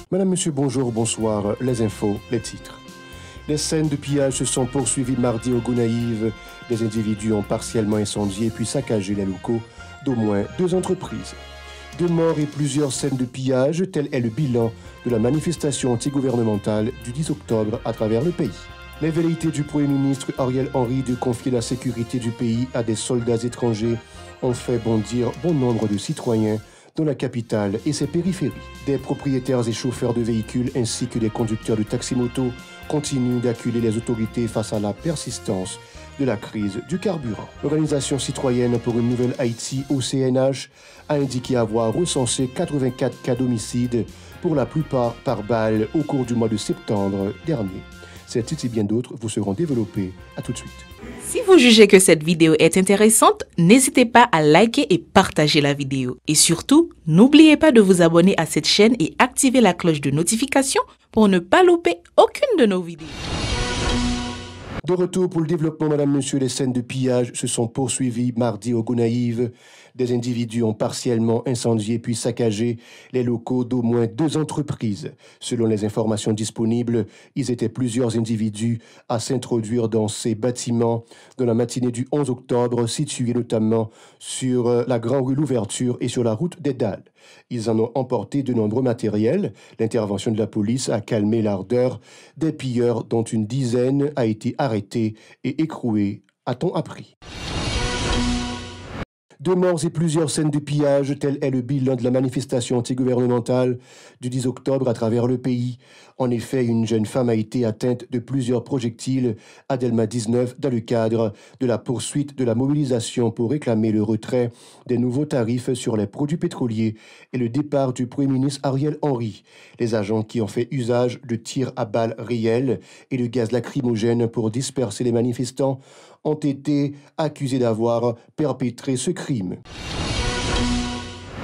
Madame, monsieur, bonjour, bonsoir. Les infos, les titres. Les scènes de pillage se sont poursuivies mardi au Gonaïves. Des individus ont partiellement incendié puis saccagé les locaux d'au moins 2 entreprises. 2 morts et plusieurs scènes de pillage, tel est le bilan de la manifestation antigouvernementale du 10 octobre à travers le pays. Les velléités du Premier ministre Ariel Henry de confier la sécurité du pays à des soldats étrangers ont fait bondir bon nombre de citoyens dans la capitale et ses périphéries. Des propriétaires et chauffeurs de véhicules ainsi que des conducteurs de taxi-moto continuent d'acculer les autorités face à la persistance de la crise du carburant. L'Organisation citoyenne pour une nouvelle Haïti, OCNH, a indiqué avoir recensé 84 cas d'homicide, pour la plupart par balle, au cours du mois de septembre dernier. Ces titres et bien d'autres vous seront développés. À tout de suite. Si vous jugez que cette vidéo est intéressante, n'hésitez pas à liker et partager la vidéo. Et surtout, n'oubliez pas de vous abonner à cette chaîne et activer la cloche de notification pour ne pas louper aucune de nos vidéos. De retour pour le développement, madame, monsieur, les scènes de pillage se sont poursuivies mardi au Gonaïves. Des individus ont partiellement incendié puis saccagé les locaux d'au moins 2 entreprises. Selon les informations disponibles, ils étaient plusieurs individus à s'introduire dans ces bâtiments dans la matinée du 11 octobre, situés notamment sur la Grande Rue L'Ouverture et sur la route des Dalles. Ils en ont emporté de nombreux matériels. L'intervention de la police a calmé l'ardeur des pilleurs, dont une dizaine a été arrêtée et écrouée, a-t-on appris. 2 morts et plusieurs scènes de pillage, tel est le bilan de la manifestation antigouvernementale du 10 octobre à travers le pays. En effet, une jeune femme a été atteinte de plusieurs projectiles à Delma 19 dans le cadre de la poursuite de la mobilisation pour réclamer le retrait des nouveaux tarifs sur les produits pétroliers et le départ du Premier ministre Ariel Henry. Les agents qui ont fait usage de tirs à balles réelles et de gaz lacrymogène pour disperser les manifestants ont été accusés d'avoir perpétré ce crime.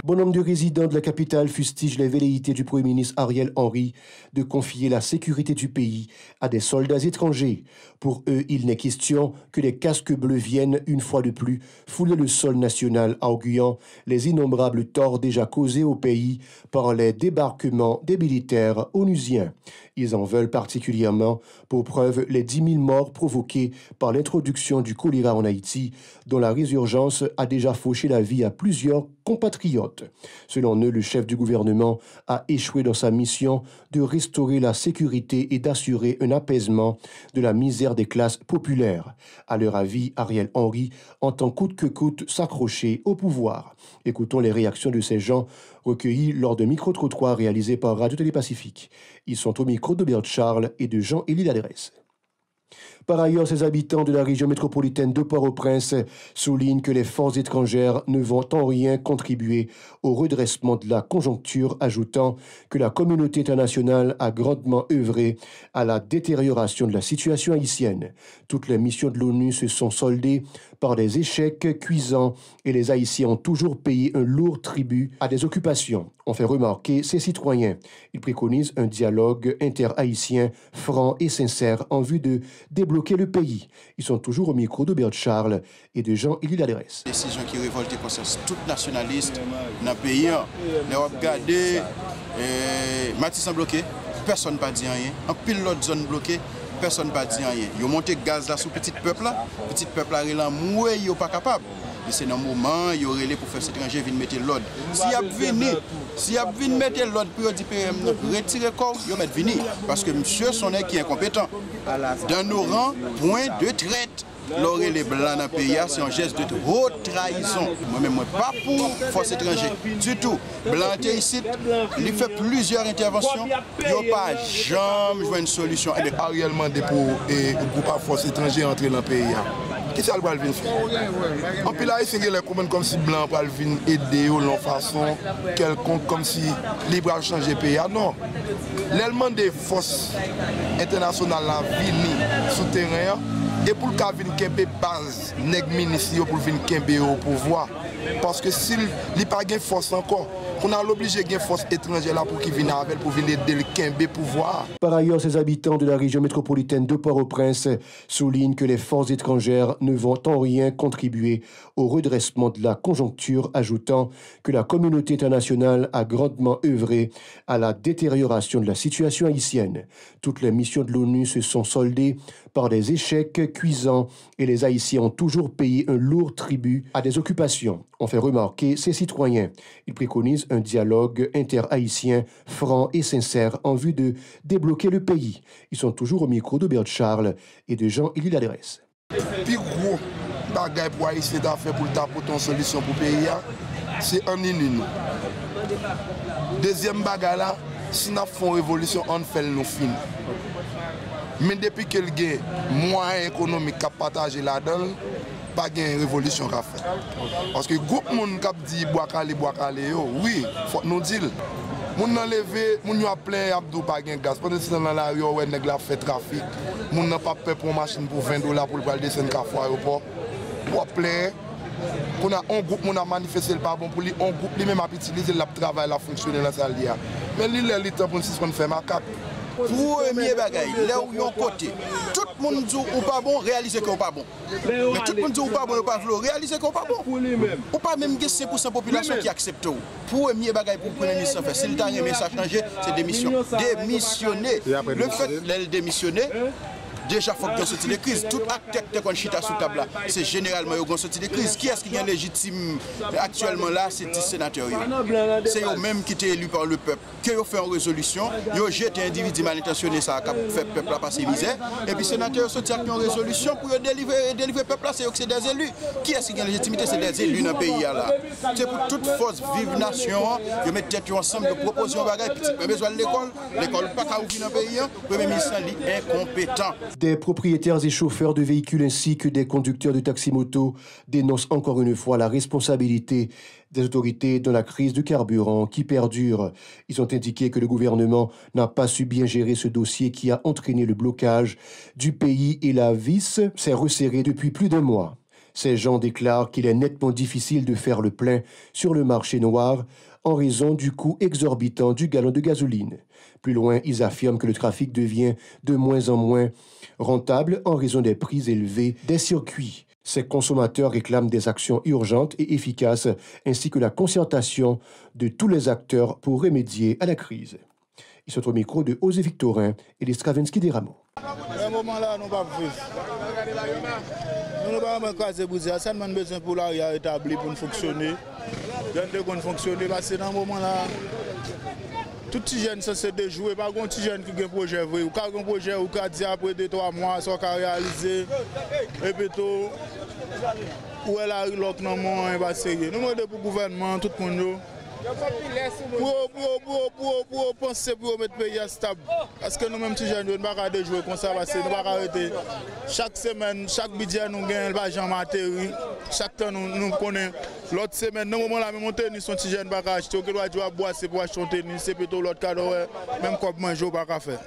Bon nombre de résidents de la capitale fustigent les velléités du Premier ministre Ariel Henry de confier la sécurité du pays à des soldats étrangers. Pour eux, il n'est question que les casques bleus viennent, une fois de plus, fouler le sol national, arguant les innombrables torts déjà causés au pays par les débarquements des militaires onusiens. Ils en veulent particulièrement pour preuve les 10 000 morts provoqués par l'introduction du choléra en Haïti, dont la résurgence a déjà fauché la vie à plusieurs compatriotes. Selon eux, le chef du gouvernement a échoué dans sa mission de restaurer la sécurité et d'assurer un apaisement de la misère des classes populaires. À leur avis, Ariel Henry entend coûte que coûte s'accrocher au pouvoir. Écoutons les réactions de ces gens recueillis lors de micro-trottoirs réalisés par Radio-Télé Pacifique. Ils sont au micro de Bert Charles et de Jean-Élie Ladresse. Par ailleurs, ces habitants de la région métropolitaine de Port-au-Prince soulignent que les forces étrangères ne vont en rien contribuer au redressement de la conjoncture, ajoutant que la communauté internationale a grandement œuvré à la détérioration de la situation haïtienne. Toutes les missions de l'ONU se sont soldées par des échecs cuisants et les Haïtiens ont toujours payé un lourd tribut à des occupations, ont fait remarquer ces citoyens. Ils préconisent un dialogue inter-haïtien franc et sincère en vue de débloquer le pays. Ils sont toujours au micro de Bert Charles et de Jean-Élie Ladresse. Décision qui révolte concerne tout nationaliste dans le pays. Les regardez, Matissan bloqué, personne ne peut dire rien. En pile l'autre zone bloquée, personne ne peut dire rien. Ils ont monté gaz là sous petit peuple là est moué, ils sont pas capable. Mais c'est dans le moment, ils ont relé pour faire cet étranger venir mettre l'ordre. Si y a venu mettre l'ordre pour dire retirer le corps, ils vont mettre venir. Parce que monsieur son qui est incompétent. Dans nos rangs, point de traite. L'oré les blancs dans le pays, c'est un geste de haute trahison. Moi-même, pas pour force étrangère. Du tout. Blanc ici, il fait plusieurs interventions. Il n'y a pas jamais joué une solution. Ariel demandé pour le groupe à force étrangère entrer dans le pays. Qu'est-ce que ça va venir faire? En plus, là, il y a les communes comme si Blanc va venir aider de façon quelconque, comme si libre à changer le pays. Non. L'élément des forces internationales viennent sous terrain. Et pour qu'il y ait une base, nèg ministre pour venir au pouvoir. Parce que s'il n'y a pas de force encore, On a l'obligé de force étrangère là pour qu'ils viennent avec pour venir aider le Kembe pouvoir. Par ailleurs, ces habitants de la région métropolitaine de Port-au-Prince soulignent que les forces étrangères ne vont en rien contribuer au redressement de la conjoncture, ajoutant que la communauté internationale a grandement œuvré à la détérioration de la situation haïtienne. Toutes les missions de l'ONU se sont soldées par des échecs cuisants et les Haïtiens ont toujours payé un lourd tribut à des occupations, ont fait remarquer ces citoyens. Ils préconisent un dialogue inter-haïtien franc et sincère en vue de débloquer le pays. Ils sont toujours au micro de Bert Charles et de Jean-Élie Ladresse. Puis gros bagay pour Haïtien à faire pour t'apporter une solution pour le pays, c'est un nous. Deuxième bagay là, si nous faisons une révolution, on fait nos films. Mais depuis que le gain moyen économique qui a partagé là-dedans, pas de révolution qu'a fait. Parce que groupe monde qui dit bois calé, oui, faut nous dire. Moun nan levé, moun yo a plein Abdou pas gen gaz. Pendant que dans la rue, ouais nèg la fait trafic. Moun nan pas peur pour une machine pour $20 pour le descendre à l'aéroport. Ou plein. On a un groupe moun a manifesté le pas bon pour lui, un groupe lui même a utilisé le travail la fonctionner dans sa lia. Mais lui le temps pour qu'on fait macaque. Pour premier bagay, là où yon côté, tout le monde dit ou pas bon, réaliser qu'on pas bon. Mais tout le monde dit ou pas bon, ou pas vlo, réaliser qu'on pas bon. Ou pas même 5% de la population qui accepte ou. Premier bagay pour le premier ministre faire, si le dernier message changé, c'est démission. Démissionner. Le fait de démissionner, déjà, il faut que sorti de crise. Tout acteur qui chita sous table, c'est généralement une sortie de crise. Qui est-ce qui est légitime actuellement là? C'est 10 sénateurs. C'est eux-mêmes qui sont élus par le peuple. Qui ont fait une résolution, ils ont jeté un individu mal intentionné, ça a fait le peuple passer misère. Et puis les sénateurs sont sortis avec une résolution pour délivrer le peuple là, c'est des élus. Qui est-ce qui a légitimité? C'est des élus dans le pays là. C'est pour toute force vive nation, ils mettent tête ensemble de proposer un bagage. Petit besoin de l'école pas qu'à ouvrir dans le pays. Le premier ministre est incompétent. Des propriétaires et chauffeurs de véhicules ainsi que des conducteurs de taxi-moto dénoncent encore une fois la responsabilité des autorités dans la crise du carburant qui perdure. Ils ont indiqué que le gouvernement n'a pas su bien gérer ce dossier qui a entraîné le blocage du pays et la vis s'est resserrée depuis plus d'un mois. Ces gens déclarent qu'il est nettement difficile de faire le plein sur le marché noir en raison du coût exorbitant du gallon de gasoline. Plus loin, ils affirment que le trafic devient de moins en moins rentable en raison des prix élevés des circuits. Ces consommateurs réclament des actions urgentes et efficaces ainsi que la concertation de tous les acteurs pour remédier à la crise. Ils sont au micro de Osé Victorin et de Stravinsky des Rameaux. À un moment là, nous ne pouvons pas vivre. Nous ne pouvons pas caser bouger. Ça demande besoin pour l'arrière établi pour fonctionner. Nous devons fonctionner parce que dans ce moment là, tout petit jeune censé déjouer, pas un petit jeune qui a un projet vrai, ou qui a un projet ou qui a dit après 2-3 mois, ça a réalisé, et puis tout, où elle a eu l'autre non moins, pas sérieux. Nous demandons pour le gouvernement, tout le monde, pour penser pour mettre le pays stable. Parce que nous-mêmes, petits jeunes, nous ne pouvons pas déjouer comme ça, parce que nous ne pouvons pas arrêter. Chaque semaine, chaque budget, nous gagnons l'argent matériel. Chaque temps, nous connaissons. L'autre semaine, dans le moment là, même on tennis, son petit jeune ne peut pas acheter. Nous devons boire, c'est pour acheter un tennis, c'est plutôt l'autre cadeau, même comme manger, on ne peut pas faire.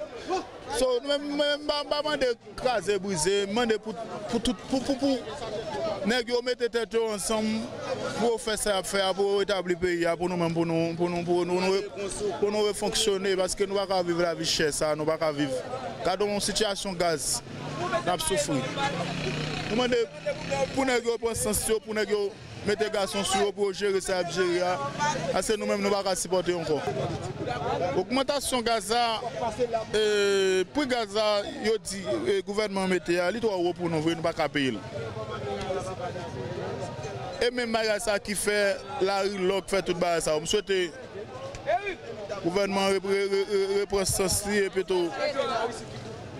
So, nous ne demandons de craser, briser, demandons pour tout. Nous mettons tête ensemble pour faire ça, pour établir le pays, pour nous fonctionner, parce que nous ne pouvons pas vivre la vie chère, ça, nous ne pouvons pas vivre. Car dans une situation de gaz, nous avons souffert. Nous demandons pour nous prendre sanction, pour nous mettre les garçons sur pour gérer ça, parce que nous-mêmes, nous ne pouvons pas supporter encore. Augmentation gaz, pour gaz, le gouvernement mettait à 3 € pour nous, nous ne pouvons pas payer. Et même ça qui fait la rue, qui fait tout ça. Je souhaite que le gouvernement reprenne sens et plutôt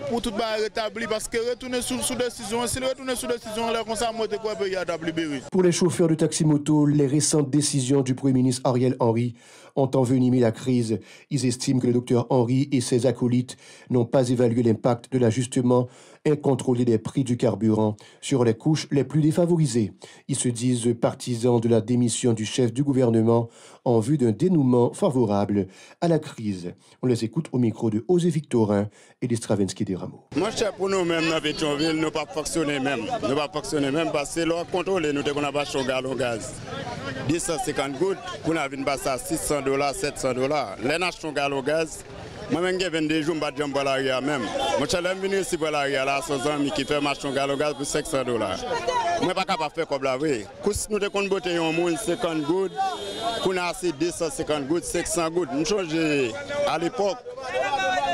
pour tout rétablir parce que retourner sous décision, si retourner sous décision, là, comme ça, moi, de quoi pays rétablir. Pour les chauffeurs de taxi-moto, les récentes décisions du Premier ministre Ariel Henry ont envenimé la crise. Ils estiment que le docteur Henry et ses acolytes n'ont pas évalué l'impact de l'ajustement incontrôlée des prix du carburant sur les couches les plus défavorisées. Ils se disent partisans de la démission du chef du gouvernement en vue d'un dénouement favorable à la crise. On les écoute au micro de Osée Victorin et de Stravinsky des Rameaux. Moi, je pour nous-mêmes dans Pétionville, nous ne pas fonctionner même. Nous ne pas fonctionner même parce que leur contrôle, nous devons acheter un gallon gaz. 250 gouttes, pour nous passer à $600, $700. Les achetons un gallon gaz. Moi-même, j'ai 22 jours, je ne vais pas l'arrière même. Moi, je suis venu ici pour l'arrière, là, sans amis qui fait marcher un gallon gaz pour $500. Je ne suis pas capable de faire comme la vraie. Nous devons botter un monde 50 gouttes, nous avons 250 gouttes, 500 gouttes. Nous changeons à l'époque.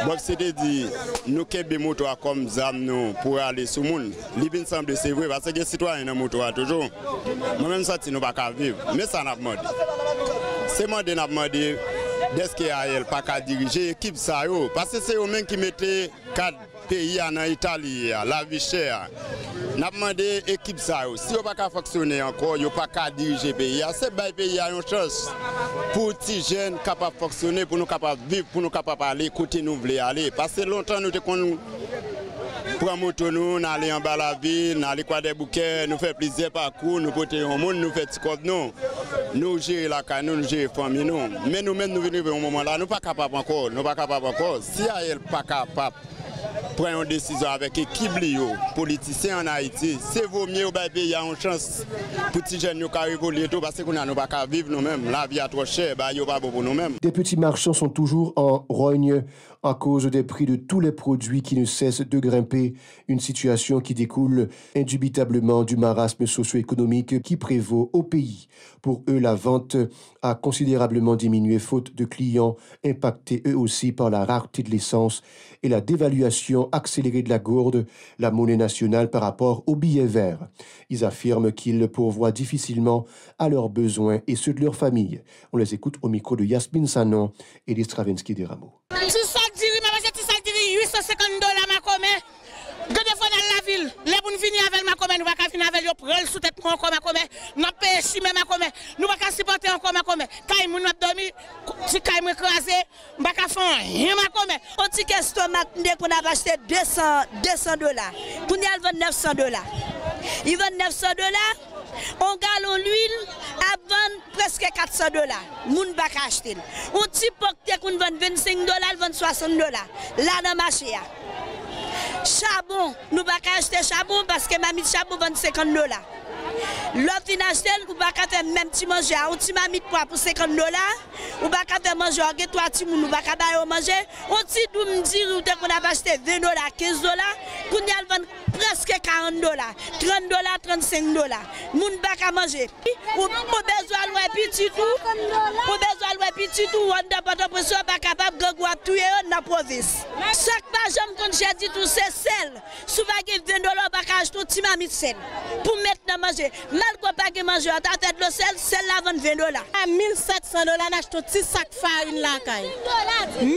Donc, c'était dit, nous avons des motos comme ZAM pour aller sur le monde. Il semble que c'est vrai, parce que les citoyens ont des motos toujours. Moi-même, ça, nous ne pouvons pas vivre. Mais ça n'a pas demandé. C'est moi qui n'a demandé. Est-ce qu'il y a pas qu'à diriger l'équipe ça yo? Parce que c'est eux-mêmes qui mettaient 4 pays en Italie, la vie chère. Nous avons demandé l'équipe ça yo. Si on pas qu'à fonctionner encore, il n'y a pas qu'à diriger le pays. C'est le pays a une chance pour les jeunes capables de fonctionner, pour nous capables de vivre, pour nous capables d'aller côté nous voulons aller. Parce que longtemps nous avons prendre moto nous aller en bas la ville, nous aller quoi des bouquets, nous faire plaisir parcours, nous porter au monde, nous faire petit code non. Nous gérer la caille, nous gérer la famille non. Mais nous-mêmes nous venons au moment là, nous pas capables encore, nous pas capables encore. Si elle pas capable prendre une décision avec l'équipe politiciens en Haïti, c'est vaut mieux au pays y a une chance pour les jeunes qui évoluer tout parce que nous n'avons pas vivre nous-mêmes, la vie est trop chère, il n'y a pas pour nous-mêmes. Des petits marchands sont toujours en rogne à cause des prix de tous les produits qui ne cessent de grimper, une situation qui découle indubitablement du marasme socio-économique qui prévaut au pays. Pour eux, la vente a considérablement diminué faute de clients impactés eux aussi par la rareté de l'essence et la dévaluation accélérée de la gourde, la monnaie nationale par rapport au billet vert. Ils affirment qu'ils pourvoient difficilement à leurs besoins et ceux de leur famille. On les écoute au micro de Yasmine Sanon et de Stravinsky des Rameaux. $850 ma commet. Deux fois dans la ville, les pour finir avec ma commet, nous va finir avec yo prendre sous tête mon ma commet. N'a payé chimé ma commet. Nous va supporter encore ma commet. Kay moun n'a dormi, si kay m'écrasé, m'pa ka faire rien ma commet. On ticket stomac pour n'a acheter $200. Pour n'y aller $900. Il vend $900. On gallon l'huile à vendre presque $400. Moun va acheter. On petit pote qu'on vend $25, vend $60. Là dans marché. Charbon, nous va acheter charbon parce que mamie charbon vend $50. L'autre vient acheter, ou va faire même petit manger, un petit mamie pour $50, ou va faire manger, ou trois petits moun, ou va faire manger, on petit doux me dire qu'on a acheté $20, $15, qu'on y a vendre presque $40, $30, $35. Moun va manger. Ou besoin de petit tout, ou besoin de petit tout, on n'a pas de pression, pas capable de tuer dans la province. Chaque page, comme j'ai dit, tout c'est sel. Souvent, $20, on va acheter un petit mamie sel pour mettre dans manger. Mal qu'on pas manger à ta tête le sel, celle là vend $20. À $1,700 n'achète un petit sac farine là caille. $1,700.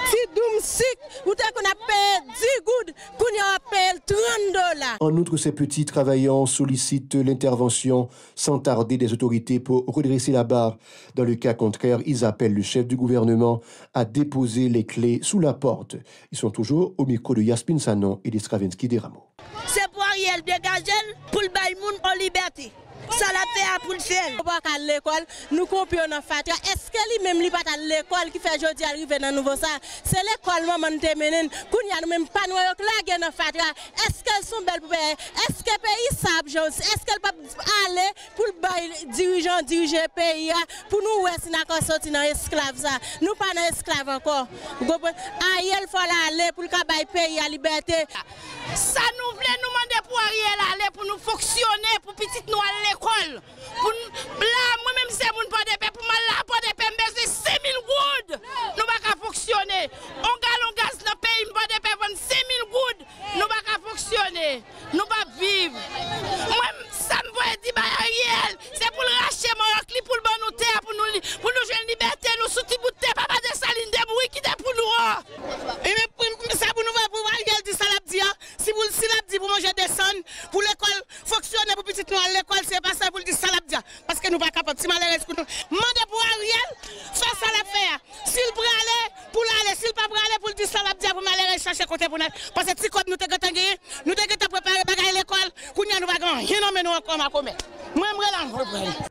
Si doum sik, ou t'as qu'on a payé 10 gouttes, qu'on a payé $30. En outre, ces petits travailleurs sollicitent l'intervention sans tarder des autorités pour redresser la barre. Dans le cas contraire, ils appellent le chef du gouvernement à déposer les clés sous la porte. Ils sont toujours au micro de Yasmine Sanon et de Stravinsky des Rameaux. C'est pour Ariel dégager pour le bail moun en liberté. Ça l'a fait pour le faire. On va à l'école, nous copions dans Fatra. Est-ce que lui-même lui pas à l'école qui fait aujourd'hui arriver dans nouveau ça? C'est l'école maman te menen. Qu'on y a nous même pas nous là dans Fatra. Est-ce qu'elles sont belles pour payer? Est-ce que pays savent? Est-ce qu'elles peuvent aller pour le bail dirigeant diriger pays pour nous ouais si n'a sorti dans esclave ça. Nous pas dans esclave encore. Vous comprenez? Ariel faut aller pour le bail pays à liberté. Ça nous voulait nous demander pour Ariel aller pour nous fonctionner pour petite nous à l'école. Là moi-même c'est mon pas de paix pour mal là pas de paix mais 5000 gouttes. Nous pas fonctionner. On gallon gaz dans pays pas de paix 5000 gouttes. Nous pas fonctionner. Nous pas vivre. Moi ça me voit dire Ariel, c'est pour le racheter Morocli pour le bon nous terre pour nous jouer liberté nous sous petit bout de terre papa de saline de bruit qui est pour nous. Et ça pour nous pour Ariel dit ça l'a dit. Si vous dit pour manger des sons, pour l'école fonctionner pour petite nous à l'école, c'est pas ça pour dire ça l'a dit. Parce que nous pas capables. Si malheureux pour nous. Mandez pour Ariel, faire ça l'affaire. S'il peut aller, pour l'aller. S'il pas pour aller, chercher côté pour nous. Parce que si nous te gagné, nous te préparé bagaille l'école, nous va gagner, non mais nous encore ma commerce.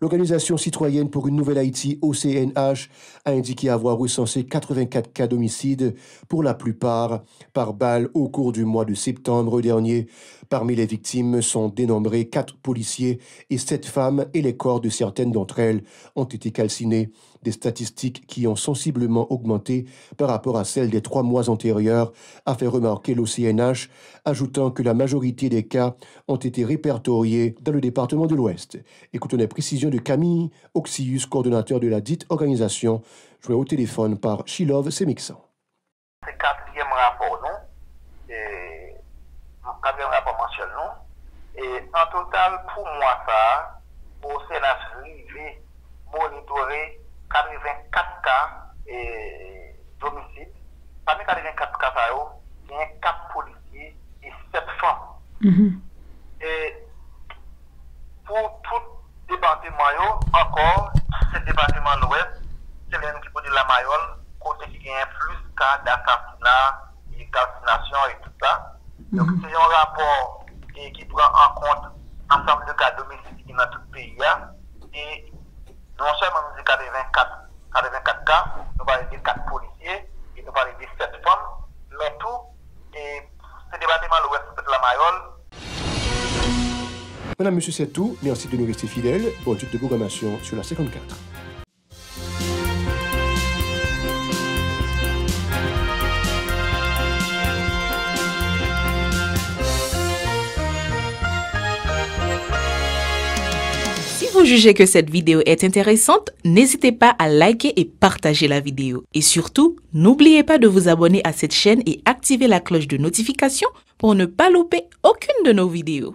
L'Organisation citoyenne pour une nouvelle Haïti, OCNH, a indiqué avoir recensé 84 cas d'homicide, pour la plupart par balle au cours du mois de septembre dernier. Parmi les victimes sont dénombrés 4 policiers et 7 femmes et les corps de certaines d'entre elles ont été calcinés. Des statistiques qui ont sensiblement augmenté par rapport à celles des 3 mois antérieurs, a fait remarquer l'OCNH, ajoutant que la majorité des cas ont été répertoriés dans le département de l'Ouest. Écoutons les précisions de Camille Oxius, coordonnateur de la dite organisation, joué au téléphone par Shilov Semixan. C'est le 4e rapport, non? Et le 4e rapport mensuel, non? Et en total, pour moi, ça, au Sénat privé, monitorer 84 cas d'homicide. Parmi 84 cas, il y a 4 policiers et 7 femmes. Et pour tout département, encore, ce département de l'Ouest, c'est l'un de la Mayole, côté qui a plus de cas d'assassinat et calcination et tout ça. Donc, c'est un rapport qui prend en compte l'ensemble de cas d'homicide dans tout le pays. Et non seulement nous avons 84 cas, nous parlons de 4 policiers et nous parlons de 7 femmes, mais tout, et ce département de l'Ouest de la Mayole. Madame, monsieur, c'est tout. Merci de nous rester fidèles. Bonne suite de programmation sur la 54. Si vous jugez que cette vidéo est intéressante, n'hésitez pas à liker et partager la vidéo. Et surtout, n'oubliez pas de vous abonner à cette chaîne et activer la cloche de notification pour ne pas louper aucune de nos vidéos.